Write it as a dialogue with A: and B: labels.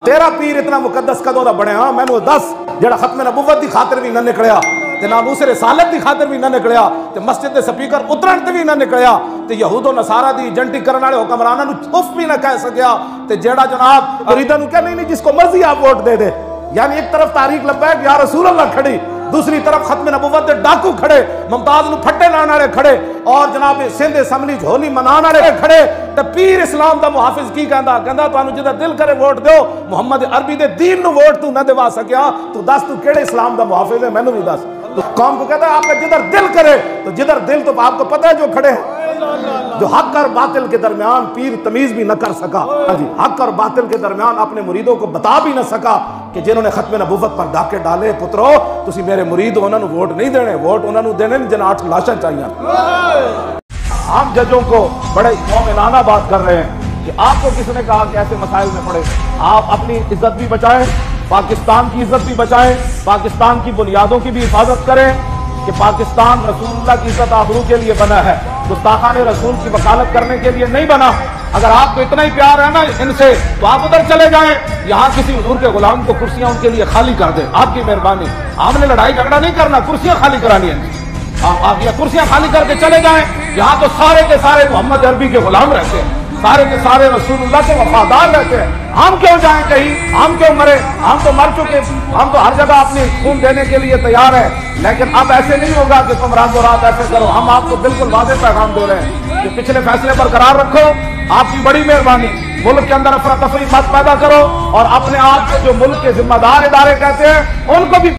A: तेरा पीर इतना मुकद्दस कदों दा बने हाँ मैनू दस जेड़ा खत्म नबुव्वत दी खातिर भी ना निकलिया ते नामूस रिसालत दी खातिर भी ना निकलिया ते मस्जिद दे स्पीकर उतरन ते भी ना निकलिया ते यहूदो नसारा दी एजेंटी करने वाले हुक्मरानां नू उफ भी ना कह सकिया ते जेड़ा जनाब मुरीदां नू कह नहीं जिसको मर्जी आप वोट दे दे। यानी एक तरफ तारीख लब्बैक या रसूल अल्लाह खड़ी, दूसरी तरफ खत्म नबुव्वत दे डाकू खड़े, मुमताज नू फट्टे लाने वाले खड़े और जनाब सिंध असम्बली होली मनाने वाले खड़े। ते पीर इस्लाम दा मुहाफिज की कहंदा तुहानू जिदा दिल करे वोट दो, मुहम्मद अरबी दे दीन नू वोट तू ना दिवा सकिया, तू दस तू केड़े इस्लाम दा मुहाफिज है मैनू भी दस। तो कौम को कहता है आपका जिधर दिल करे, तो जिधर दिल तो आपको पता है जो खड़े हैं जो हक और बातिल के दरमियान पीर तमीज भी न कर सका। जी हक और बातिल के दरमियान अपने मुरीदों को बता भी न सका कि जिन्होंने खत्म नबुव्वत पर डाके डाले पुत्रो तुसी मेरे मुरीद हो, उन्होंने वोट नहीं देने, वोट उन्होंने देने जिन्हें 8 लाशां चाहिए। हम जजों को बड़े मोमिनाना बात कर रहे हैं कि आपको किसने कहा कि ऐसे मसाइल में पड़े, आप अपनी इज्जत भी बचाएं, पाकिस्तान की इज्जत भी बचाएं, पाकिस्तान की बुनियादों की भी हिफाजत करें कि पाकिस्तान रसूलुल्लाह की इज्जत आबरू के लिए बना है, गुस्ताखाने रसूल की वकालत करने के लिए नहीं बना। अगर आपको इतना ही प्यार है ना इनसे तो आप उधर चले जाएं, यहाँ किसी हुजूर के गुलाम को कुर्सियां उनके लिए खाली कर दें, आपकी मेहरबानी। हमने लड़ाई झगड़ा नहीं करना, कुर्सियां खाली करानी है, आप ये कुर्सियां खाली करके चले जाएं। यहाँ तो सारे के सारे मोहम्मद अरबी के गुलाम रहते हैं, सारे के सारे रसूलुल्लाह के वफादार रहते हैं। हम क्यों जाएं कहीं, हम क्यों मरे, हम तो मर चुके, हम तो हर जगह अपनी खून देने के लिए तैयार है। लेकिन अब ऐसे नहीं होगा कि तुम रातों रात ऐसे करो, हम आपको बिल्कुल वादे पैगाम दे रहे हैं कि पिछले फैसले बरकरार रखो, आपकी बड़ी मेहरबानी। मुल्क के अंदर अफरा तफरी मत पैदा करो और अपने आप को जो मुल्क के जिम्मेदार इदारे कहते हैं उनको भी